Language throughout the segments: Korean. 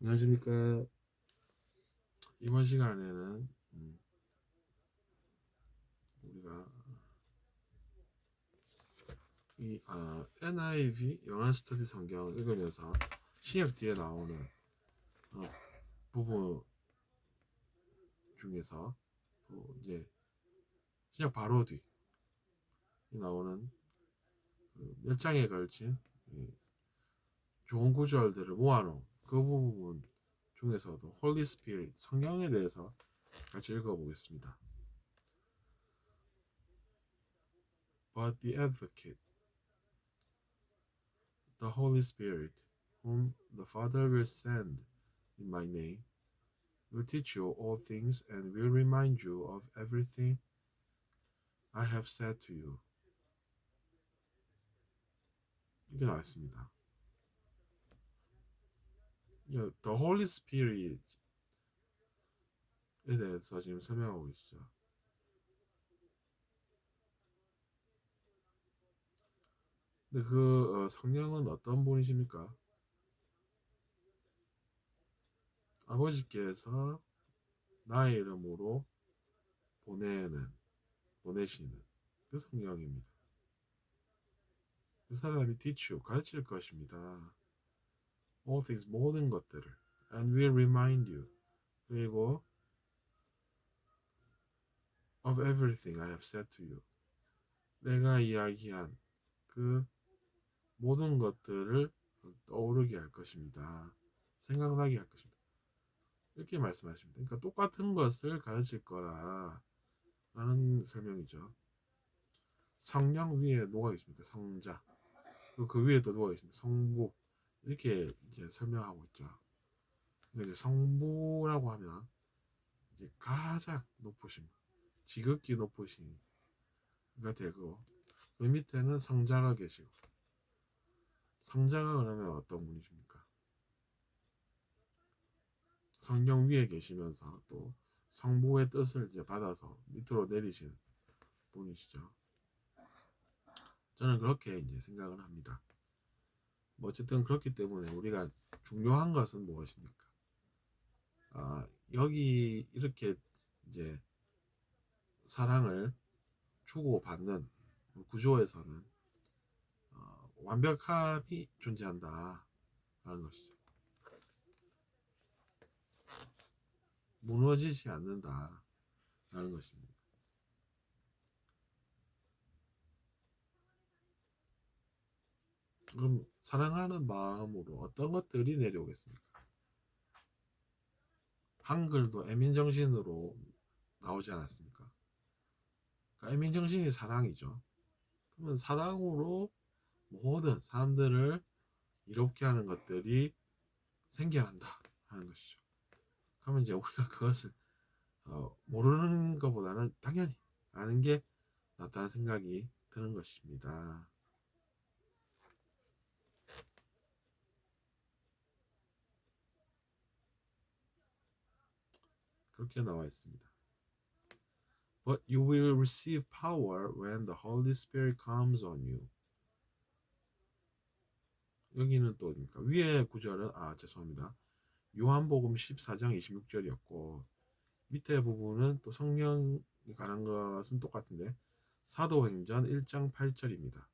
안녕하십니까. 이번 시간에는 우리가 NIV 영한 스터디 성경을 읽으면서 신약 뒤에 나오는 어, 부분 중에서 또 이제 신약 바로 뒤에 나오는 그몇 장에 걸친 좋은 구절들을 모아놓은 그 부분 중에서도 홀리 스피릿 성령에 대해서 같이 읽어보겠습니다. But the advocate, the Holy Spirit, whom the Father will send in my name, will teach you all things and will remind you of everything I have said to you. 이게 나왔습니다. The Holy Spirit에 대해서 지금 설명하고 있죠. 근데 그 성령은 어떤 분이십니까? 아버지께서 나의 이름으로 보내시는 그 성령입니다. 그 사람이 teach you, 가르칠 것입니다. All things, 모든 것들을. And will remind you. 그리고 of everything I have said to you. 내가 이야기한 그 모든 것들을 떠오르게 할 것입니다. 생각나게 할 것입니다. 이렇게 말씀하십니다. 그러니까 똑같은 것을 가르칠 거라 라는 설명이죠. 성령 위에 누가 계십니까? 성자. 그 위에 또 누가 계십니까? 성부. 이렇게 이제 설명하고 있죠. 그러니까 이제 성부라고 하면 이제 가장 높으신, 지극히 높으신가 되고, 그 밑에는 성자가 계시고, 성자가 그러면 어떤 분이십니까? 성령 위에 계시면서 또 성부의 뜻을 이제 받아서 밑으로 내리시는 분이시죠. 저는 그렇게 이제 생각을 합니다. 뭐 어쨌든 그렇기 때문에 우리가 중요한 것은 무엇입니까? 여기 이렇게 이제 사랑을 주고받는 구조에서는 완벽함이 존재한다라는 것이죠. 무너지지 않는다라는 것입니다. 그럼 사랑하는 마음으로 어떤 것들이 내려오겠습니까? 한글도 애민정신으로 나오지 않았습니까? 그러니까 애민정신이 사랑이죠. 그러면 사랑으로 모든 사람들을 이롭게 하는 것들이 생겨난다 하는 것이죠. 그러면 이제 우리가 그것을 모르는 것보다는 당연히 아는 게 낫다는 생각이 드는 것입니다. 그렇게 나와 있습니다. But you will receive power when the Holy Spirit comes on you. 여기는 또 어디입니까? 위에 구절은 죄송합니다. 요한복음 14장 26절이었고 밑에 부분은 또 성령에 관한 것은 똑같은데 사도행전 1장 8절입니다.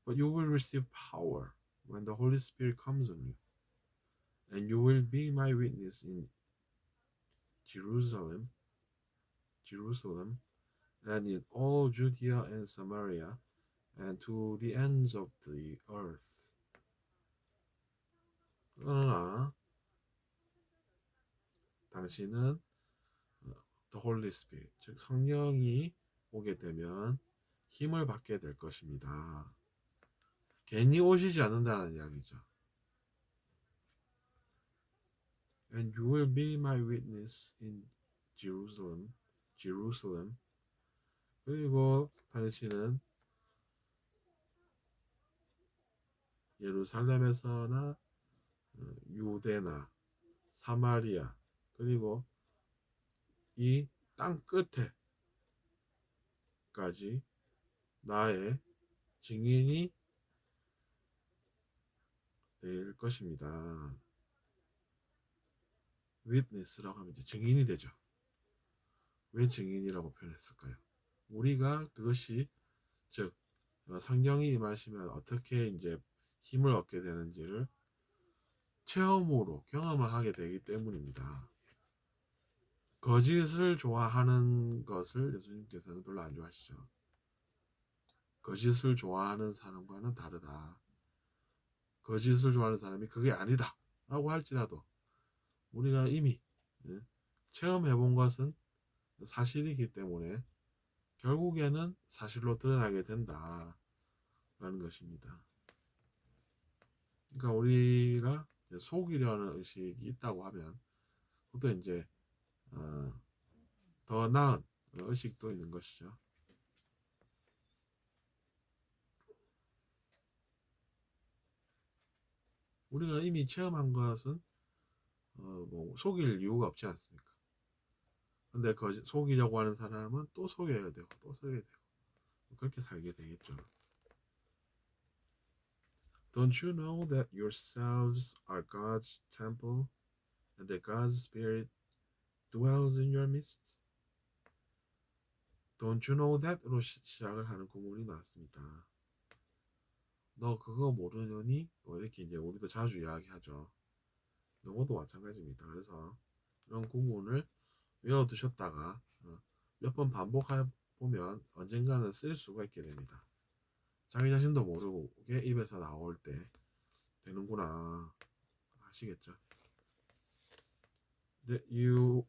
But you will receive power when the Holy Spirit comes on you. And you will be my witness in Jerusalem, and in all Judea and Samaria, and to the ends of the earth. 그러나 당신은 the Holy Spirit, 즉 성령이 오게 되면 힘을 받게 될 것입니다. 괜히 오시지 않는다는 이야기죠. And you will be my witness in Jerusalem. 그리고 당신은 예루살렘에서나 유대나 사마리아 그리고 이 땅 끝에까지 나의 증인이 될 것입니다. witness라고 하면 이제 증인이 되죠. 왜 증인이라고 표현했을까요? 우리가 그것이 즉 성령이 임하시면 어떻게 이제 힘을 얻게 되는지를 체험으로 경험을 하게 되기 때문입니다. 거짓을 좋아하는 것을 예수님께서는 별로 안 좋아하시죠. 거짓을 좋아하는 사람과는 다르다. 거짓을 좋아하는 사람이 그게 아니다 라고 할지라도 우리가 이미 체험해 본 것은 사실이기 때문에 결국에는 사실로 드러나게 된다라는 것입니다. 그러니까 우리가 속이려는 의식이 있다고 하면 그것도 이제 더 나은 의식도 있는 것이죠. 우리가 이미 체험한 것은 뭐 속일 이유가 없지 않습니까? 근데 속이려고 하는 사람은 또 속여야 되고 또 속여야 되고 그렇게 살게 되겠죠. Don't you know that yourselves are God's temple and that God's Spirit dwells in your midst? Don't you know that로 시작을 하는 구문이 나왔습니다. 너 그거 모르느니? 이렇게 이제 우리도 자주 이야기하죠. 영어도 마찬가지입니다. 그래서 이런 구문을 외워두셨다가 몇 번 반복해 보면 언젠가는 쓸 수가 있게 됩니다. 자기 자신도 모르고 게 입에서 나올 때 되는구나 하시겠죠. That you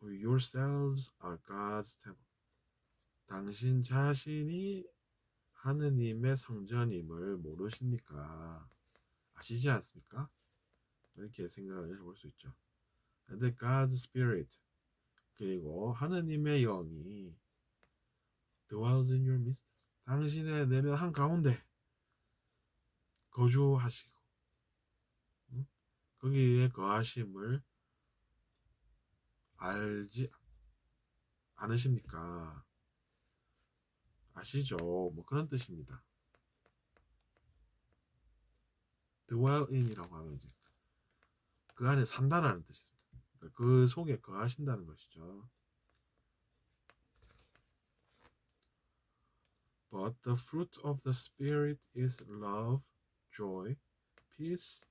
yourselves are God's temple. 당신 자신이 하느님의 성전임을 모르십니까? 아시지 않습니까? 이렇게 생각을 해볼 수 있죠. And that God's Spirit 그리고 하느님의 영이 dwells in your midst. 당신의 내면 한가운데 거주하시고 거기에 거하심을 알지 않으십니까? 아시죠? 뭐 그런 뜻입니다. dwell in이라고 하면 이제 그 안에 산다라는 뜻입니다. 그러니까 그 속에 거하신다는 것이죠. But the fruit of the Spirit is love, joy, peace,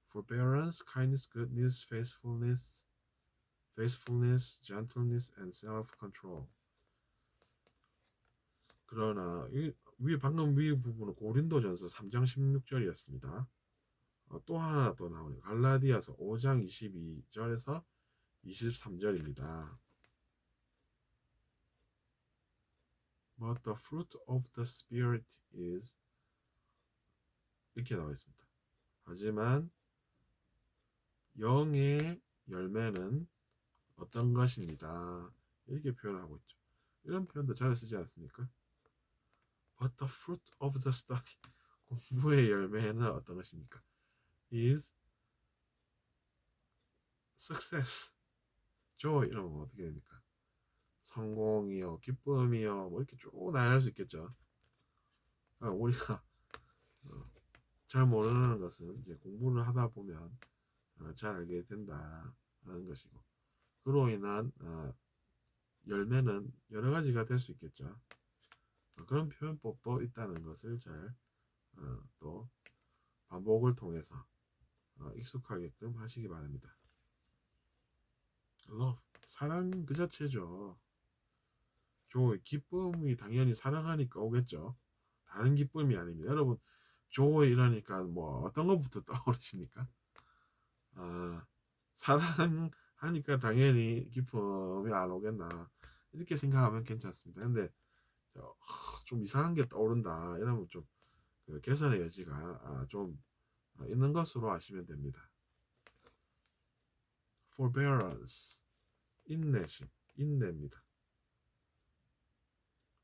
forbearance, kindness, goodness, faithfulness, gentleness, and self-control. 그러나 방금 위 부분은 고린도전서 3장 16절이었습니다. 또 하나 더 나오네요. 갈라디아서 5장 22절에서 23절입니다. But the fruit of the Spirit is 이렇게 나와 있습니다. 하지만 영의 열매는 어떤 것입니다. 이렇게 표현하고 있죠. 이런 표현도 잘 쓰지 않습니까? But the fruit of the study 공부의 열매는 어떤 것입니까? is success, joy 이러면 어떻게 됩니까? 성공이요, 기쁨이요, 뭐 이렇게 쭉 나열할 수 있겠죠. 우리가 잘 모르는 것은 이제 공부를 하다 보면 잘 알게 된다라는 것이고, 그로 인한 열매는 여러 가지가 될 수 있겠죠. 그런 표현법도 있다는 것을 잘 또 반복을 통해서 익숙하게끔 하시기 바랍니다. love, 사랑 그 자체죠. joy, 기쁨이 당연히 사랑하니까 오겠죠. 다른 기쁨이 아닙니다. 여러분 joy 이러니까 뭐 어떤 것부터 떠오르십니까? 사랑하니까 당연히 기쁨이 안 오겠나 이렇게 생각하면 괜찮습니다. 근데 좀 이상한 게 떠오른다 이러면 좀 그 개선의 여지가 좀 있는 것으로 아시면 됩니다. forbearance, 인내심, 인내입니다.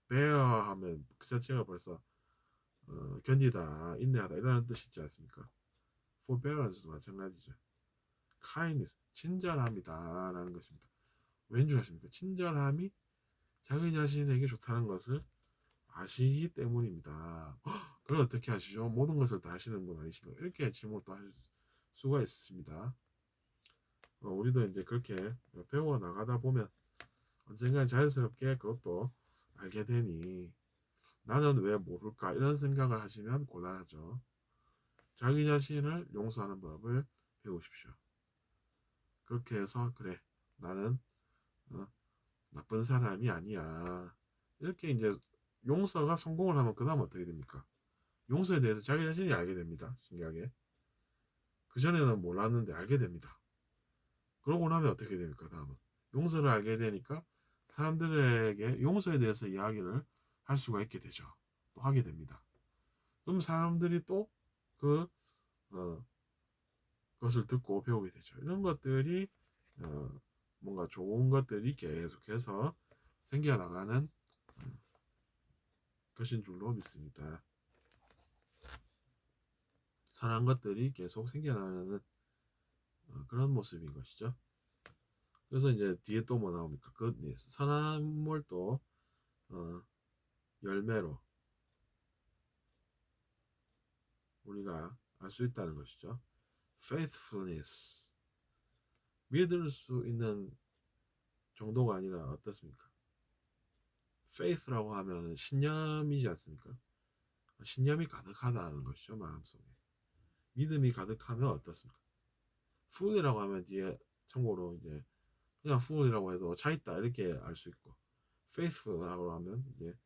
bear 하면 그 자체가 벌써 견디다, 인내하다 이라는 뜻이 있지 않습니까? forbearance도 마찬가지죠. kindness, 친절함이다 라는 것입니다. 왠 줄 아십니까? 친절함이 자기 자신에게 좋다는 것을 아시기 때문입니다. 그걸 어떻게 아시죠? 모든 것을 다 아시는 분 아니신가요? 이렇게 질문을 또 하실 수가 있습니다. 우리도 이제 그렇게 배워 나가다 보면 언젠간 자연스럽게 그것도 알게 되니 나는 왜 모를까 이런 생각을 하시면 곤란하죠. 자기 자신을 용서하는 법을 배우십시오. 그렇게 해서 그래 나는 나쁜 사람이 아니야. 이렇게 이제 용서가 성공을 하면 그 다음 어떻게 됩니까? 용서에 대해서 자기 자신이 알게 됩니다. 신기하게. 그전에는 몰랐는데 알게 됩니다. 그러고 나면 어떻게 됩니까? 다음은 용서를 알게 되니까 사람들에게 용서에 대해서 이야기를 할 수가 있게 되죠. 또 하게 됩니다. 그럼 사람들이 또 그 것을 듣고 배우게 되죠. 이런 것들이 뭔가 좋은 것들이 계속해서 생겨나가는 것인 줄로 믿습니다. 선한 것들이 계속 생겨나는 그런 모습인 것이죠. 그래서 이제 뒤에 또 뭐 나옵니까? 그 선한 또 열매로 우리가 알 수 있다는 것이죠. faithfulness 믿을 수 있는 정도가 아니라 어떻습니까? faith라고 하면 신념이지 않습니까? 신념이 가득하다는 것이죠. 마음속에 믿음이 가득하면 어떻습니까? ful이라고 하면 뒤에 참고로 이제 그냥 ful이라고 해도 차 있다 이렇게 알 수 있고 faithful라고 하면 이제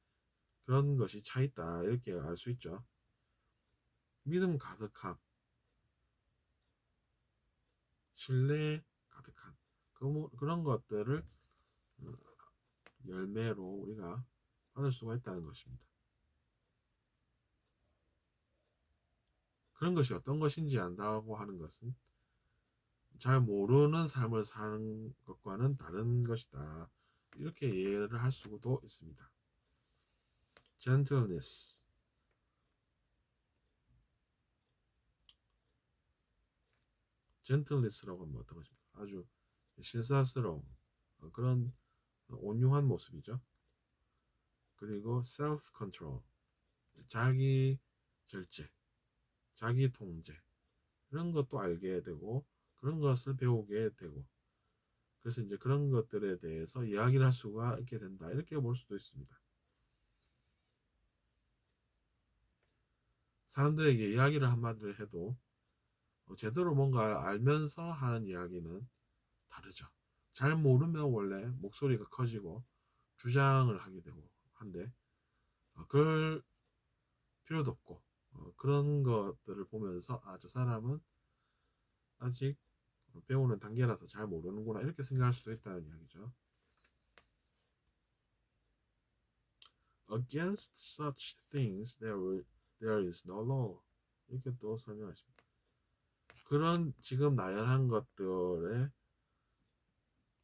그런 것이 차 있다 이렇게 알 수 있죠. 믿음 가득함, 신뢰 가득한 그런 것들을 열매로 우리가 받을 수가 있다는 것입니다. 그런 것이 어떤 것인지 안다고 하는 것은 잘 모르는 삶을 사는 것과는 다른 것이다. 이렇게 이해를 할 수도 있습니다. gentleness gentleness라고 하면 어떤 것입니까? 아주 신사스러운 그런 온유한 모습이죠. 그리고 self control 자기 절제 자기 통제 이런 것도 알게 되고 그런 것을 배우게 되고 그래서 이제 그런 것들에 대해서 이야기를 할 수가 있게 된다 이렇게 볼 수도 있습니다. 사람들에게 이야기를 한마디를 해도 제대로 뭔가 알면서 하는 이야기는 다르죠. 잘 모르면 원래 목소리가 커지고 주장을 하게 되고 한데 그럴 필요도 없고 그런 것들을 보면서 아, 저 사람은 아직 배우는 단계라서 잘 모르는구나 이렇게 생각할 수도 있다는 이야기죠. Against such things there is no law 이렇게 또 설명하십니다. 그런 지금 나열한 것들에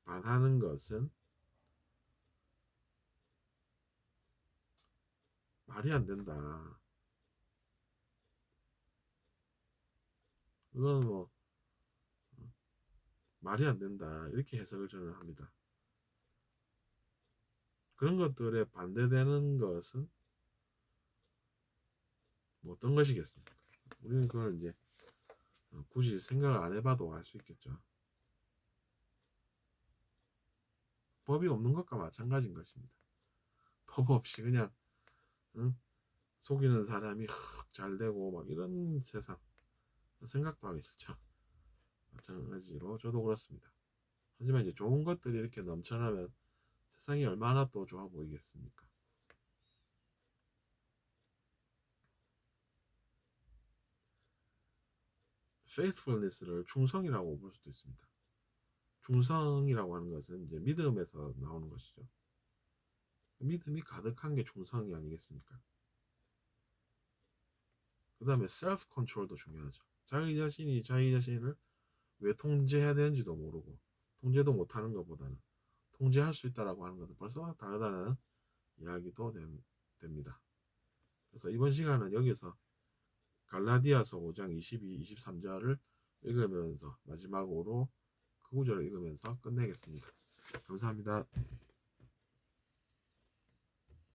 반하는 것은 말이 안 된다. 이건 뭐 말이 안 된다 이렇게 해석을 저는 합니다. 그런 것들에 반대되는 것은 뭐 어떤 것이겠습니까? 우리는 그걸 이제 굳이 생각을 안 해봐도 알 수 있겠죠. 법이 없는 것과 마찬가지인 것입니다. 법 없이 그냥 응? 속이는 사람이 잘 되고 막 이런 세상 생각도 하기 싫죠. 마찬가지로 저도 그렇습니다. 하지만 이제 좋은 것들이 이렇게 넘쳐나면 세상이 얼마나 또 좋아 보이겠습니까? faithfulness를 충성이라고 볼 수도 있습니다. 충성이라고 하는 것은 이제 믿음에서 나오는 것이죠. 믿음이 가득한 게 충성이 아니겠습니까? 그 다음에 self control도 중요하죠. 자기 자신이 자기 자신을 왜 통제해야 되는지도 모르고 통제도 못하는 것보다는 통제할 수 있다라고 하는 것은 벌써 다르다는 이야기도 됩니다. 그래서 이번 시간은 여기서 갈라디아서 5장 22, 23절을 읽으면서 마지막으로 그 구절을 읽으면서 끝내겠습니다. 감사합니다.